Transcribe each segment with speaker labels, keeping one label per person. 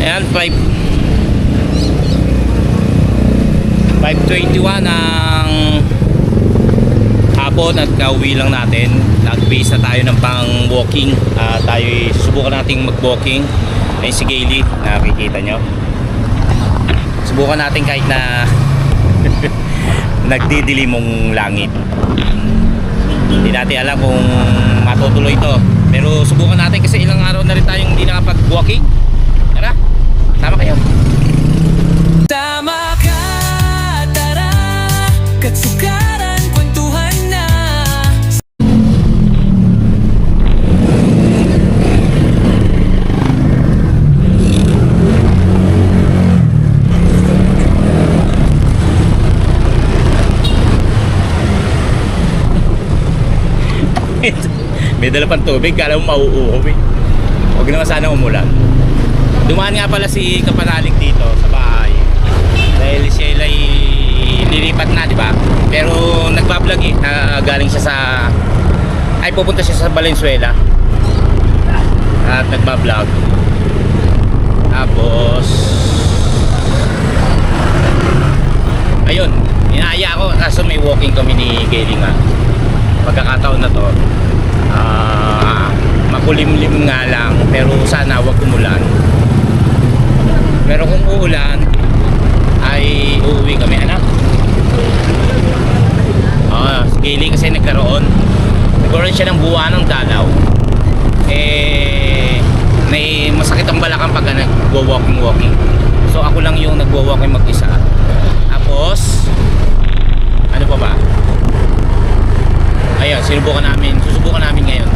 Speaker 1: Ayan, 5:21 ng hapon at kauwi lang natin. Nag-base na tayo ng pang-walking. Tayo subukan nating mag-walking. Ayun si Gailey, nakikita nyo. Subukan natin kahit na nagdidilimong langit. Hindi natin alam kung matutuloy ito, pero subukan natin kasi ilang araw na rin tayong hindi nakapag-walking. Tara, sama kayo.
Speaker 2: Sama ka, tara, katsukaran, kwentuhan na.
Speaker 1: May dala pang tubig, kala mo mauuhaw eh. Huwag naman sana umulan. Dumaan nga pala si Kapanalig dito sa bahay dahil siya ay lilipat na, di ba? Pero nagbablog eh, galing siya sa pupunta siya sa Valenzuela at nagbablog. Tapos ayun, inaaya ako kaso may walking kami ni Gailey nga. Pagkakataon na to, makulimlim nga lang, pero sana wag umulan. Pero kung uulan ay uuwi kami, anak. Si Gailey kasi nagkaroon siya ng buwan ng dalaw. May masakit ang balakang pag nagwo-walking. So ako lang yung nagwo-walking mag-isa. Tapos ano pa ba? Ayun, susubukan namin ngayon.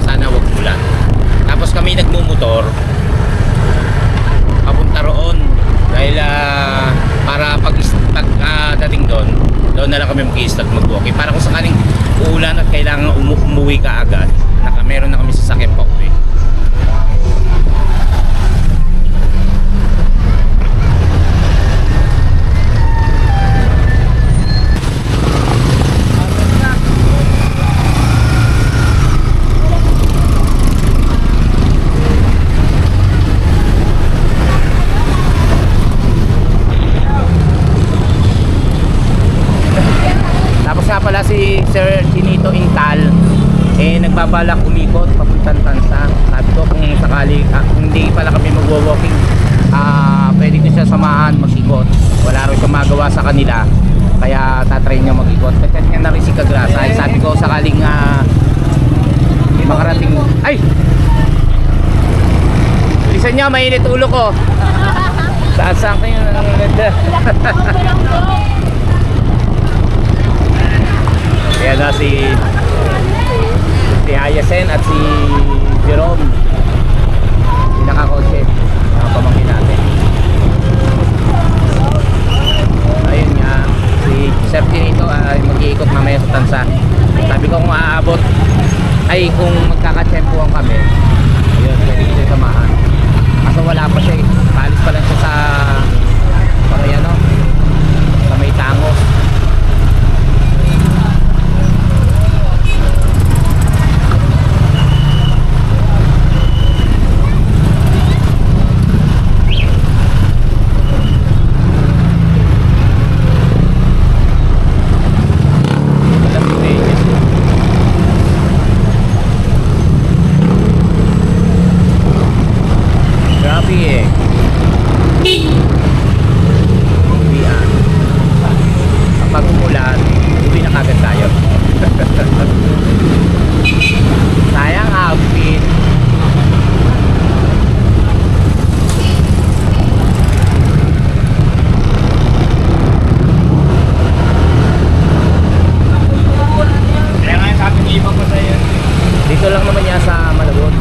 Speaker 1: Sana wag umulan. Tapos kami nagmumotor papunta roon dahil para pag dating doon na lang kami mag-i-start mag-walking para kung sakaling uulan at kailangan umuwi ka agad, meron na kami sasakyan pa uwi. Pala si Sir Chinito Intal nagbabalak umikot papuntang Tansa. Sabi ko kung sakali kung hindi pala kami magwo-walking, pwede ko siya samahan mag-ikot. Wala rin siya magawa sa kanila, kaya tatry niya mag-ikot. Kasi niya na rin si Kagrasa. Sabi ko sakaling makarating. Ay! Bilisan niya, mainit ulo ko. Saan kayo nanganganda? Kaya na si Ayasen at si Jerome, pinaka-coach, mga pamangkin natin. Ayun nga, si Sir Tinito ay mag-iikot mamaya sa Tansa. Sabi ko kung aabot ay kung magkakatsempuhan kami, ayun, pwede ko siya samahan. Kaso wala pa siya eh, paalis pa lang siya sa sa may tango. Dito lang naman yan sa Malabon,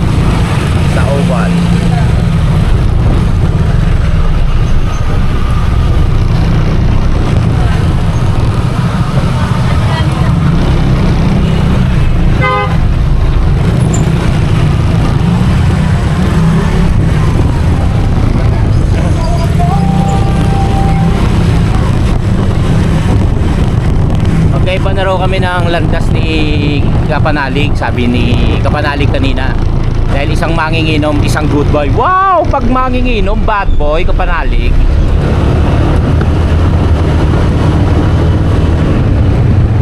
Speaker 1: sa Oval. Magkaiba na raw kami ng landas ni Kapanalig. Sabi ni Kapanalig kanina Dahil isang manginginom, isang good boy. Wow! Pag manginginom, bad boy, kapanalig.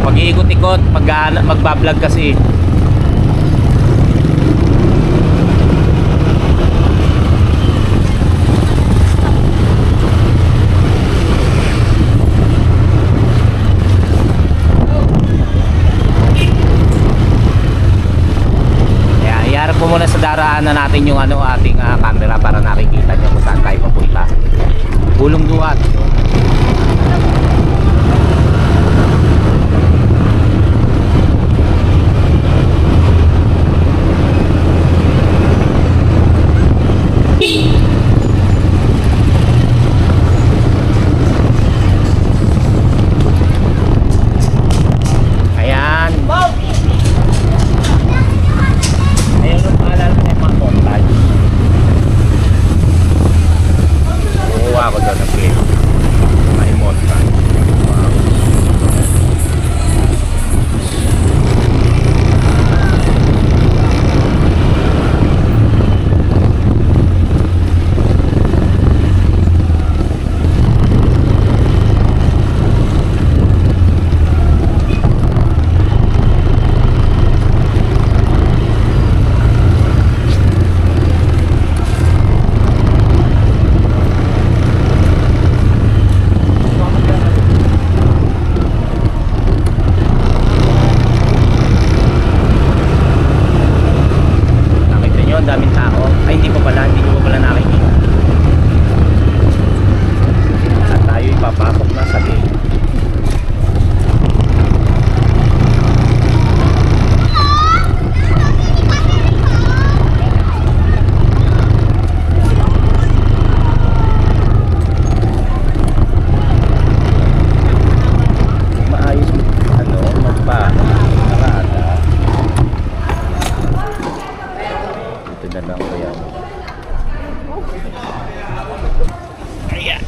Speaker 1: Mag-iikot-ikot, magbablog kasi. Iharap po muna sa daraanan natin yung ating camera para nakikita nyo kung saan tayo papunta. Gulong duwat. Ayan. Ayan ang paalala ng mga montage. Kuha ko doon ng clip. May montage. Wow. Nakita nyo, ang daming tao. Ay, hindi ko pala nakikita. At tayo ipapasok na sa gate. Maayos magparada. Ito na lang kaya mo. Ayan.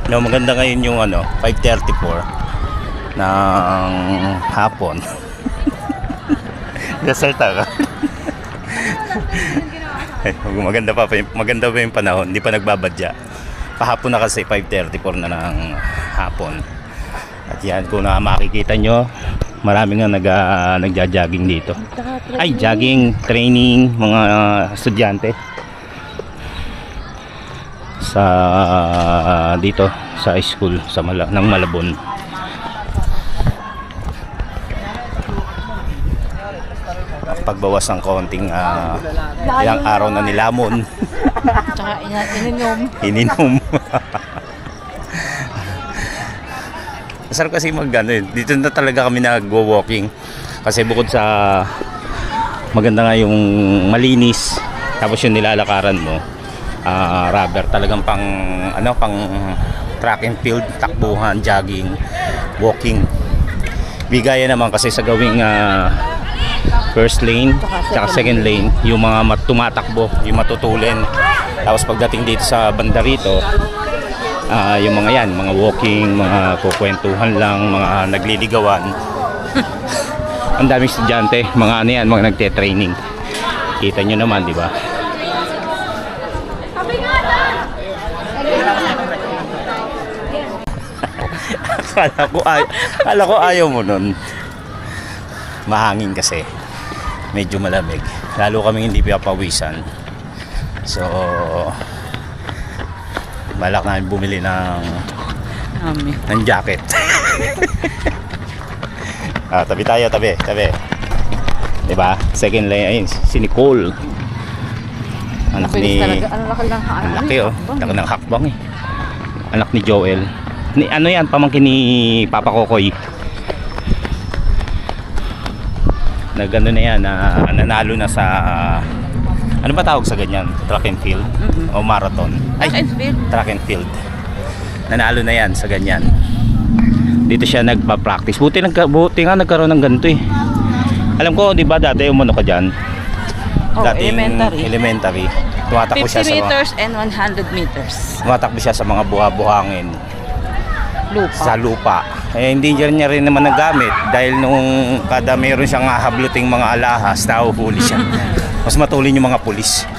Speaker 1: No, maganda ngayon yung 5:34 ng hapon. Gasalta ka. Maganda pa yung panahon, hindi pa nagbabadya. Kahapon na kasi 5:34 na ng hapon. At yan, kung makikita nyo, marami nga nagja-jogging dito. Ay, jogging, training, mga estudyante sa sa dito sa school sa ng Malabon. Pagbawas ng konting ilang araw na nilamon.
Speaker 3: Tsaka
Speaker 1: Ininom. Masarap kasi dito na talaga kami nagwo-walking kasi bukod sa maganda nga yung malinis, tapos yung nilalakaran mo rubber, talagang pang track and field, takbuhan, jogging, walking. Bigaya naman kasi sa gawing first lane tsaka second lane, yung mga tumatakbo, yung matutulin. Tapos pagdating dito sa banda rito, yung mga mga walking, mga kukwentuhan lang, mga nagliligawan. Ang daming estudyante, mga mga nagte-training. Kita nyo naman, di ba? Akala ko ayaw mo nun. Mahangin kasi. Medyo malamig. Lalo kaming hindi papawisan. So, balak namin bumili ng jacket. Tabi tayo, tabi. Diba? Second lane, ayun, si Nicole. Anak ni... Ang laki laki ng hakbang eh. Anak ni Joel. Pamangkin ni Papa Kokoy. Nagano na yan, nanalo na sa... ano ba tawag sa ganyan? Track and field? O marathon? Track and field. Nanalo na yan sa ganyan. Dito siya nagpa-practice. Buti nga nagkaroon ng ganito eh. Alam ko, di ba dati umano ka dyan? Elementary. Tumatakbo
Speaker 3: 50
Speaker 1: siya sa
Speaker 3: meters and 100 meters.
Speaker 1: Tumatakbo siya sa mga buha-buhangin. Sa lupa. Hindi niya rin naman nagamit dahil nung kada meron siyang habluting mga alahas, nahuhuli siya. Mas matulin yung mga pulis.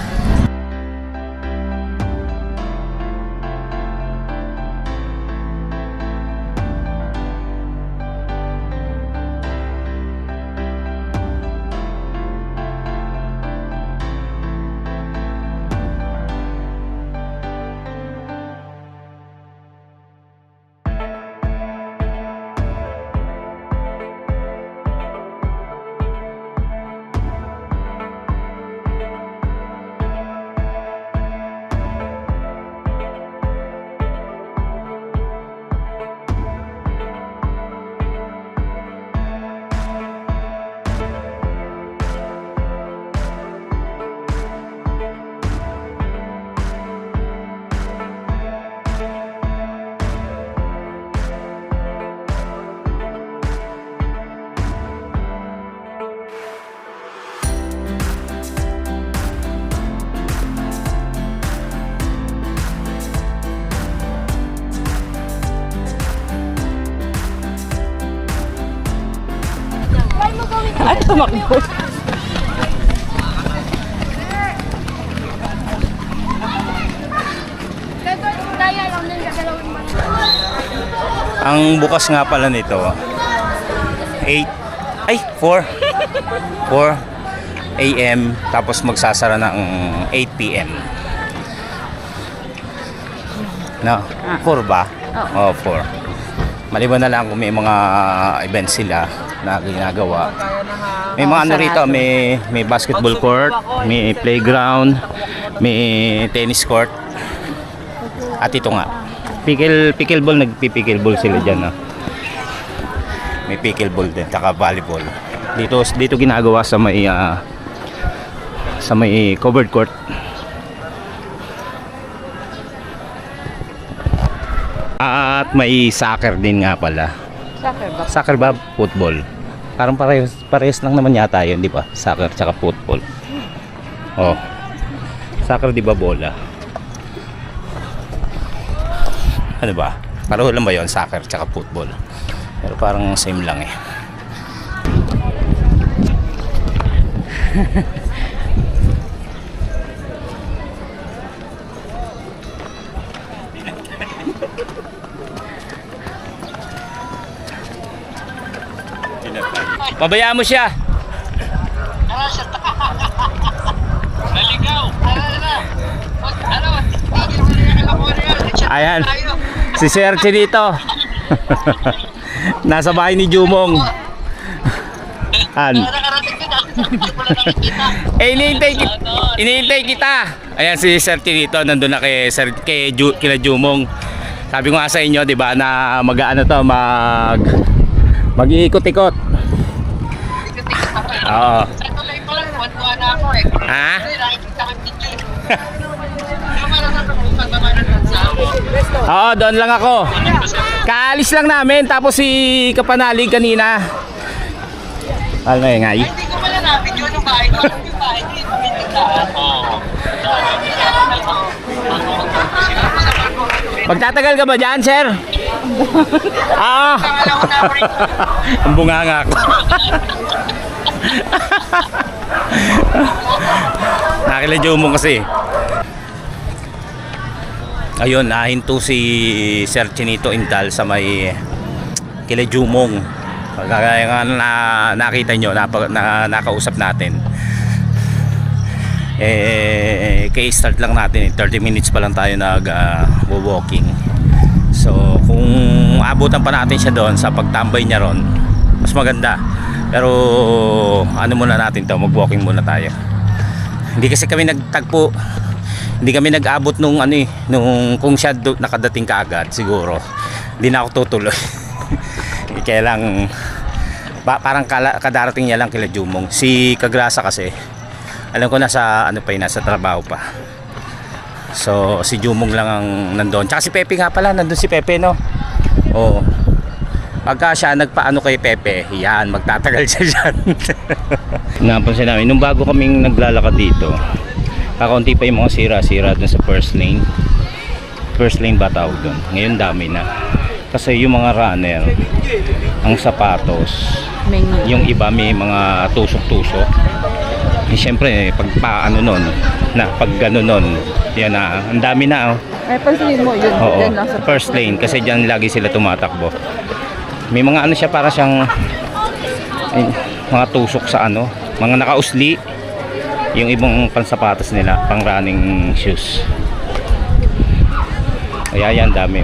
Speaker 3: Ay, tumakbo.
Speaker 1: Ang bukas nga pala nito 4 AM tapos magsasara ng 8 PM. No, 4 ba? Oh, 4. Maliban na lang kung may mga events sila na ginagawa. May mga ano rito, may basketball court, may playground, may tennis court. At ito nga, pickleball, nagpi-pickleball sila diyan, May pickleball din, saka volleyball. Dito ginagawa sa may covered court. At may soccer din nga pala. Soccer ba? Football. Parang parehas lang naman yata yun, di ba? Soccer tsaka football. Oh. Soccer di ba bola? Ano ba? Pareho lang ba yun? Soccer tsaka football. Pero parang same lang eh. Pabayaan mo siya. Naligaw. Ano? Ayan. Si Sir Chinito. Nasa bahay ni Jumong. Inihintay kita. Ayan si Sir Chinito, nandun na kila Jumong. Sabi ko nga sa inyo, 'di ba, na mag-ano to, mag-iikot-ikot. Oo. Ha? Oo, doon lang ako. Kaalis lang namin, tapos si Kapanalig kanina. Ano yung ngay?
Speaker 4: Hindi ko pala namin yun yung bahay ko. Yung bahay ko, yung pinagdaan.
Speaker 1: Magtatagal ka ba dyan, sir? Ah! Ang bunganga ko. Nakiladyo mo kasi. Ayun, nahinto si Sir Chinito Intal sa may kila Jumong. Kagaya nga na nakita nyo, nakausap natin. Kay-start lang natin, 30 minutes pa lang tayo nag-walking. So kung abutan pa natin siya doon sa pagtambay niya ron, mas maganda. Pero ano muna natin to, mag-walking muna tayo. Hindi kasi kami nagtagpo, hindi kami nag-abot nung kung siya nakadating kaagad siguro hindi na ako tutuloy. Kaya lang parang kadarating niya lang kila Jumong. Si Kagrasa kasi alam ko nasa nasa trabaho pa. So si Jumong lang ang nandoon. Tsaka si Pepe nga pala, nandoon si Pepe, no? Oo. Pagka siya nagpaano kay Pepe, yan, magtatagal siya dyan. Napansin namin, nung bago kaming naglalakad dito, kakaunti pa yung mga sira-sira dun sa first lane. First lane ba tawag dun? Ngayon dami na. Kasi yung mga runner, ang sapatos, yung iba may mga tusok-tusok. Siyempre, pag paano nun, pag gano'n nun, yan na, ang dami na.
Speaker 3: Ay, pansinin mo yun.
Speaker 1: Oo,
Speaker 3: Yan lang sa
Speaker 1: first lane, kasi dyan lagi sila tumatakbo. May mga siya, para siyang mga tusok sa mga nakausli, yung ibang pansapatos nila, pang running shoes. Kaya yan, dami.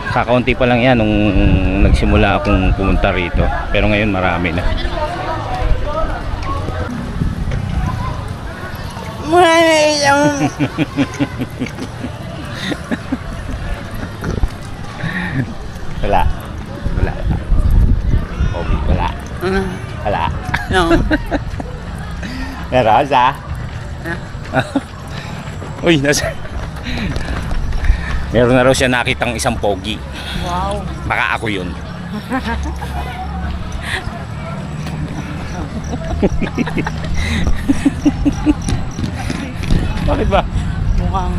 Speaker 1: Kakaunti pa lang yan nung nagsimula akong pumunta rito, pero ngayon marami na. Wala. Okay, wala. Wala.
Speaker 3: No.
Speaker 1: Meron sa? Uy, nasa. Meron na raw siya nakitang isang pogi.
Speaker 3: Wow.
Speaker 1: Baka ako yun. Bakit ba?
Speaker 3: Mukhang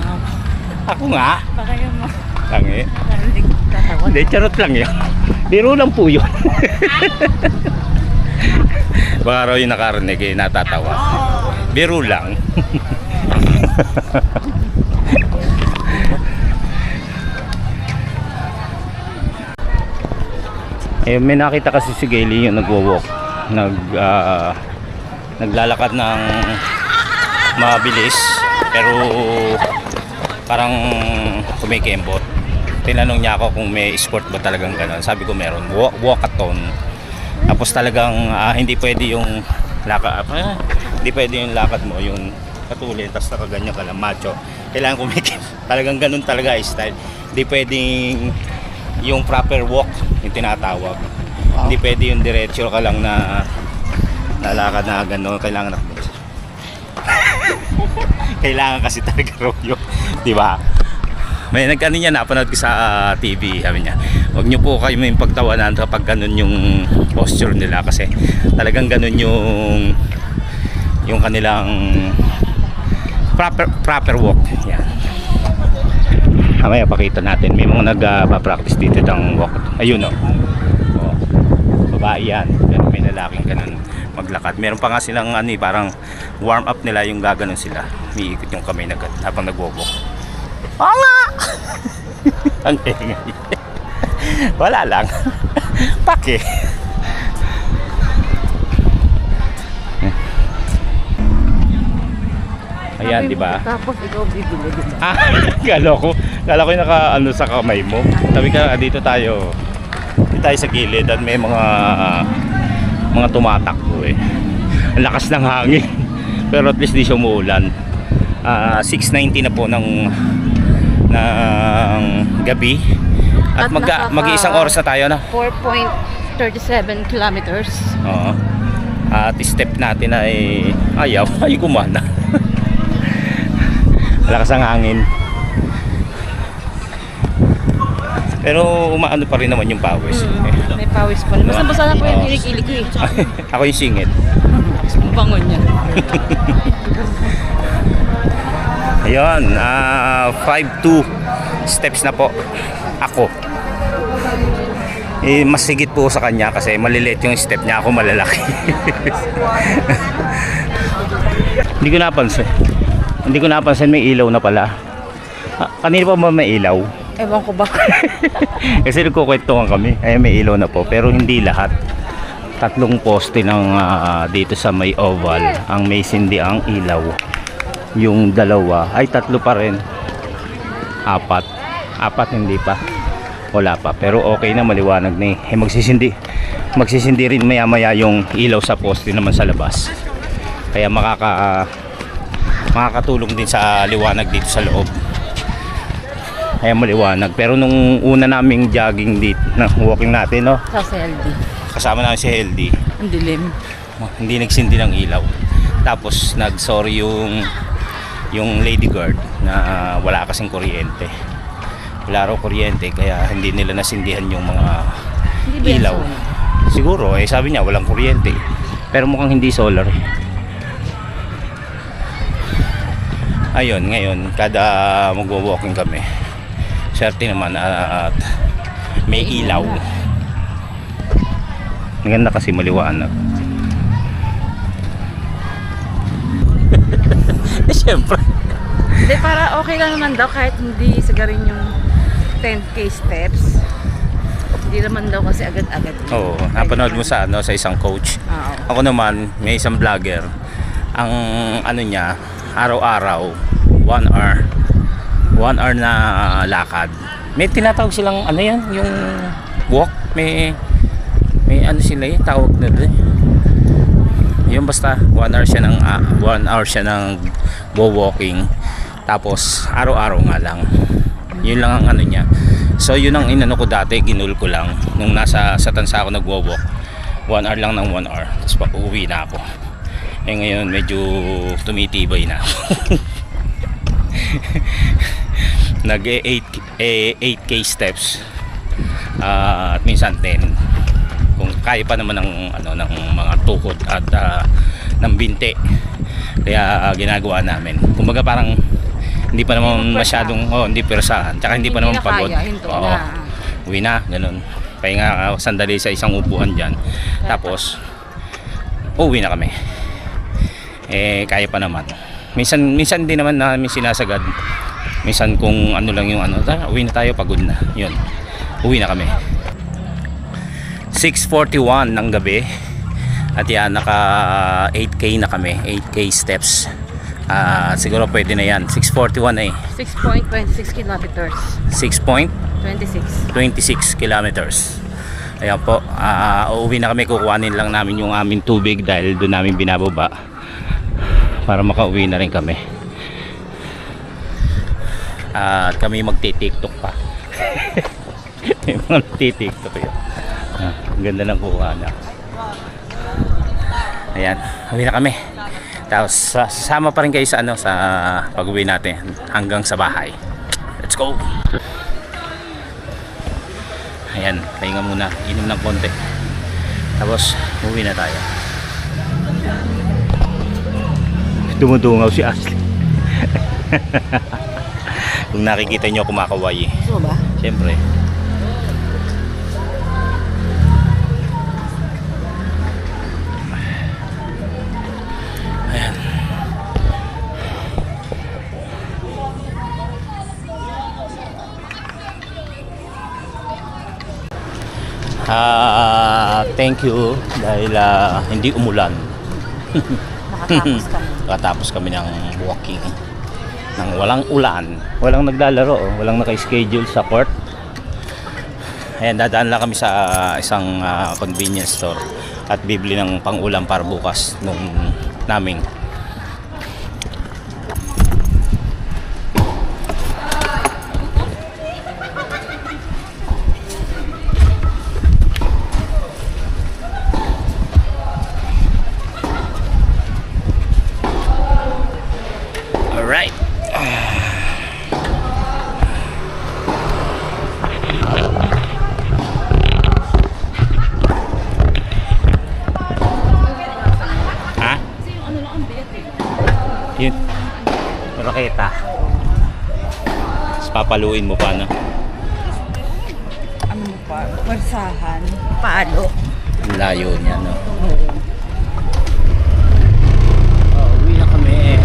Speaker 1: Ako nga.
Speaker 3: baka yung
Speaker 1: Tangi.
Speaker 3: makarinig tatawa.
Speaker 1: Hindi, charot lang yan. Biro lang po yun. Baka raw yung nakarinig natatawa. Biro lang. May nakita kasi si Gayle yung nagwo-walk. Naglalakad ng mabilis pero parang kumikembot. Tinanong niya ako kung may sport ba talagang gano'n. Sabi ko meron, walkathon. Tapos talagang hindi pwede yung hindi pwede yung lakad mo yung katulad tapos nakaganyan ka lang macho. Kailangan kumikembot. Talagang gano'n talaga style. Hindi pwedeng yung proper walk yung tinatawag. Hindi pwede yung diretso ka lang na lalakad na gano'n. Kailangan kailangan kasi talaga raw yun, di ba? May nagkano niya, napanood ko sa TV, sabi niya, huwag niyo po kayo may pagtawanan kapag ganun yung posture nila kasi talagang ganun yung kanilang proper walk. Yan. Mamaya pakita natin, may mga nagpa-practice dito ng walk. Ayun oh. Babae yan, pero may lalaking ganun maglakad. Meron pa nga silang parang warm up nila yung gaganon sila. Umiikot yung kamay habang nagwo-walk. Oo nga! Ang ingay. Wala lang. Pake. Ayan, di ba?
Speaker 3: Tapos ikaw bibili, di ba?
Speaker 1: Ah, kala ko yung naka ano sa kamay mo. Sabi ka, dito tayo sa gilid at may mga tumatakbo eh. Ang lakas ng hangin. Pero at least di siya umuulan. 6:90 na po ng gabi. At mag-iisang oras na tayo na.
Speaker 3: 4.37 kilometers.
Speaker 1: Oo. At step natin ay ay gumana. Malakas ang hangin. Pero umaano pa rin naman yung pawis.
Speaker 3: May pawis pa rin. Basta-basta na po yung kilig-kilig ko eh.
Speaker 1: Ako yung singit.
Speaker 3: Ang bangon niya.
Speaker 1: Ayun, 5-2 steps na po ako. Mas sigit po sa kanya kasi maliliit yung step niya, ako malalaki. Hindi ko napansin may ilaw na pala. Kanina pa ba may ilaw?
Speaker 3: Ewan ko ba?
Speaker 1: Kasi nagkukwentuhan kami. Ay may ilaw na po pero hindi lahat. 3 poste ng dito sa may oval ang may sindi ang ilaw. Yung 2 ay 3 pa rin. 4 hindi pa. Wala pa pero okay na, maliwanag na eh. Magsisindi rin maya maya yung ilaw sa poste naman sa labas. Kaya makakatulong din sa liwanag dito sa loob. Kaya maliwanag. Pero nung una naming jogging dito, walking natin, no?
Speaker 3: Sa CLD.
Speaker 1: Kasama namin si LD.
Speaker 3: Ang dilim.
Speaker 1: Hindi nagsindi ng ilaw. Tapos nag-sorry yung lady guard na wala kasing kuryente. Wala raw kuryente kaya hindi nila nasindihan yung mga
Speaker 3: Hindi ba yan
Speaker 1: ilaw.
Speaker 3: solar?
Speaker 1: Siguro, sabi niya walang kuryente. Pero mukhang hindi solar. Ayun, ngayon kada magwo-walking kami. Swerte naman at may ilaw. Maganda kasi maliwanag. Siyempre.
Speaker 3: Hindi, para okay lang naman daw kahit hindi sagarin yung 10k steps. Hindi naman daw kasi agad-agad.
Speaker 1: Oo, napanood mo sa sa isang coach.
Speaker 3: Oo.
Speaker 1: Ako naman, may isang vlogger. Ang ano niya, araw-araw 1 hour na lakad. May tinatawag silang ano yan, yung walk, may ano sila tawag na doon. Yung basta 1 hour siya ng 1 hour siya ng walking. Tapos araw-araw nga lang. Yun lang ang ano niya. So yun ang inano ko dati, ginul ko lang nung nasa sa Tansa ako nagwo-walk. 1 hour lang ng 1 hour. Tapos pauwi na ako. Eh ngayon medyo tumitibay na. Nag 8k steps. At minsan 10. Kung kaya pa naman ng ng mga tukod at ng binte. Kaya ginagawa namin. Kumbaga parang hindi pa naman masyadong hindi persahan. Tsaka hindi pa naman pagod. Oo. Uwi na, ganun. Pahinga sandali sa isang upuan diyan. Tapos uwi na kami. Kaya pa naman. Minsan din naman namin sinasagad. Minsan kung ano lang yung uwi na tayo, pagod na. Yun. Uwi na kami. 6:41 ng gabi. At yan, naka 8k na kami. 8k steps. Siguro pwede na yan. 6:41 na eh.
Speaker 3: 6.26 kilometers.
Speaker 1: 6.26 kilometers. Ayan po. Uuwi na kami. Kukuhanin lang namin yung aming tubig dahil doon namin binababa. Para makauwi na rin kami. At kami magti-tiktok pa. Magti-tiktok yun. Ang ganda ng kuha na. Ayan, uwi na kami. Tapos sasama pa rin kayo sa sa pag-uwi natin hanggang sa bahay. Let's go. Ayan, pahinga muna, inom ng konti. Tapos uwi na tayo. Dumudungaw si Ashley. Kung nakikita nyo kumakaway.
Speaker 3: Gusto ba?
Speaker 1: Siyempre. Ayan. Thank you dahil hindi umulan.
Speaker 3: Nakatapos kami.
Speaker 1: Kakatapos kami ng walking nang walang ulan, walang naglalaro, walang naka-schedule sa court. Ayan, dadaan lang kami sa isang convenience store at bibili ng pang-ulam para bukas nung naming. Alright. Ha? Yun. Raketa. Tapos papaluin mo pa, no?
Speaker 3: Ano mo pa? Warsahan. Palo.
Speaker 1: Ang layo niya, no? Uwi na kami.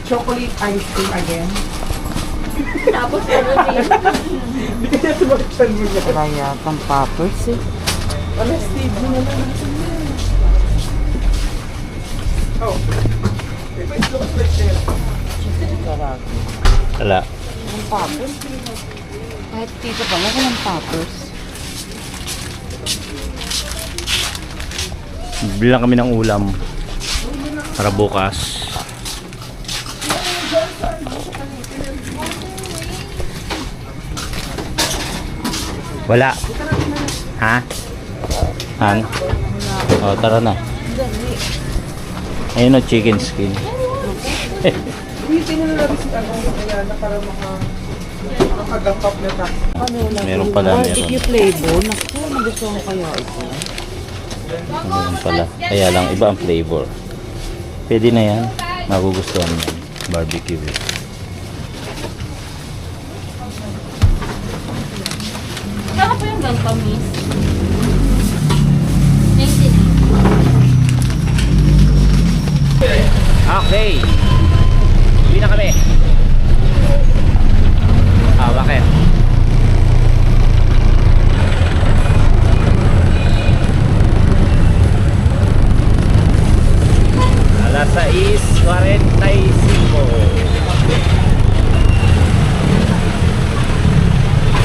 Speaker 5: chocolate ice cream again.
Speaker 3: Tapos ano din?
Speaker 5: Hindi kaya sumaktan mo na.
Speaker 3: Kaya pang poppers eh.
Speaker 5: Alas, Steve mo na lang. Oh. If it looks like this.
Speaker 1: Wala.
Speaker 3: Ang papers. Kahit tito pa mo, walang papers.
Speaker 1: Bilang kami ng ulam para bukas. Wala. Ha? Han? O, tara na. Ayun o, chicken skin.
Speaker 5: Ulitin na natin si kaya na para makagapap na tayo.
Speaker 1: Meron pala, meron.
Speaker 3: Barbecue flavor. Naku, nagustuhan ko kaya ito.
Speaker 1: Meron pala. Kaya lang, iba ang flavor. Pwede na yan. Magugustuhan mo. Barbecue.
Speaker 3: Saka pa yung gangpa, miss.
Speaker 1: Okay. Uwi na kami. Bakit? Alas 6:45.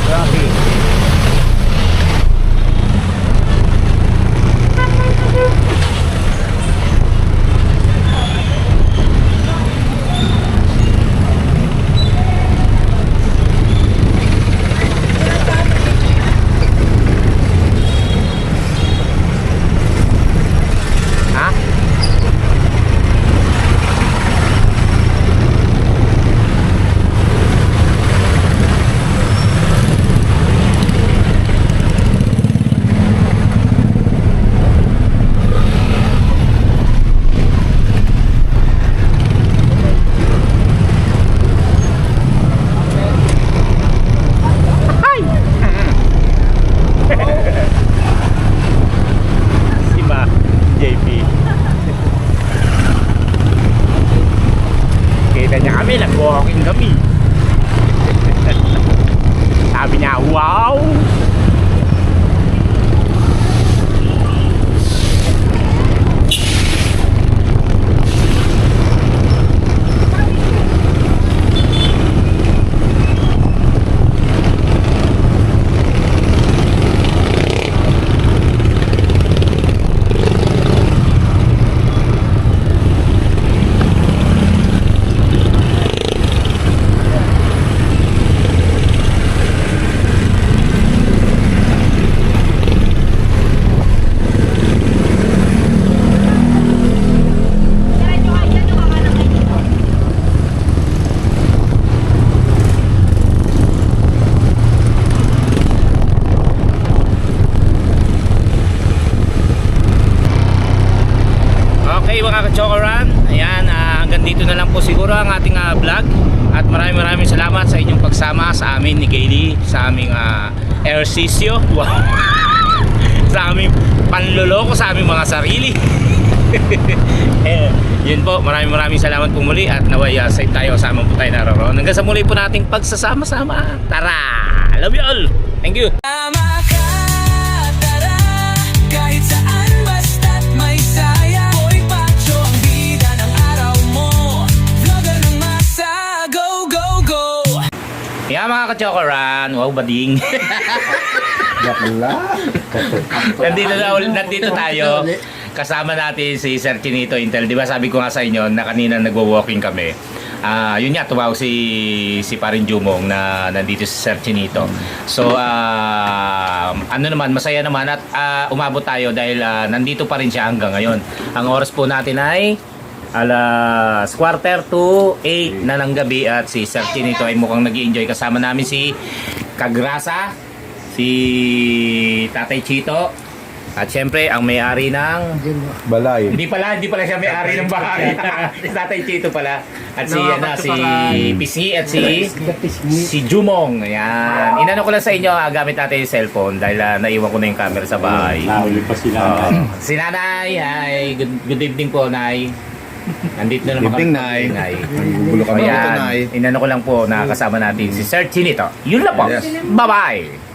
Speaker 1: Traffic. Ha? Si Ma, JP. Kita niya kami, nag-walking kami. Sabi niya, wow! Okay mga ka-Chokoran, ayan, hanggang dito na lang po siguro ang ating vlog. At maraming salamat sa inyong pagsama sa amin ni Kaylee, sa aming ehersisyo. Wow. Sa aming panloloko sa aming mga sarili. Yun po, maraming salamat po muli. At naway safe tayo, kasama po tayo naroon. Hanggang sa muli po nating pagsasama-sama. Tara! Love you all! Thank you!
Speaker 2: Tama ka, tara, kahit saan basta't may saya. Boy Pacho ang bida ng araw mo, vlogger ng masa, go, go, go.
Speaker 1: Yeah mga ka-Chokoran, wow bading. Nandito tayo. Kasama natin si Sir Chinito Intel. Di ba sabi ko nga sa inyo na kanina nagwo-walking kami. Yun nga, tumawag si Parin Jumong na nandito si Sir Chinito. So, ano naman, masaya naman at umabot tayo dahil nandito pa rin siya hanggang ngayon. Ang oras po natin ay alas 7:45 na ng gabi at si Sir Chinito ay mukhang nag-i-enjoy. Kasama namin si Kagrasa, si Tatay Chito, at syempre ang may-ari ng
Speaker 6: Balay.
Speaker 1: Hindi pala siya may-ari ng bahay. Si Tatay Chito pala. At si si Pisngi at si Jumong. Ayan. Inano ko lang sa inyo, gamit natin yung cellphone dahil naiwan ko na yung camera sa bahay.
Speaker 6: Nahuli pa sila.
Speaker 1: Si Nanay, hi. Good evening po, Nay. Nandito na naman
Speaker 6: Evening,
Speaker 1: kami.
Speaker 6: Nay. Nagugulo kami dito, Nay.
Speaker 1: Inano ko lang po na kasama natin si Sir Chinito. Yun lang po.
Speaker 6: Yes.
Speaker 1: Bye-bye.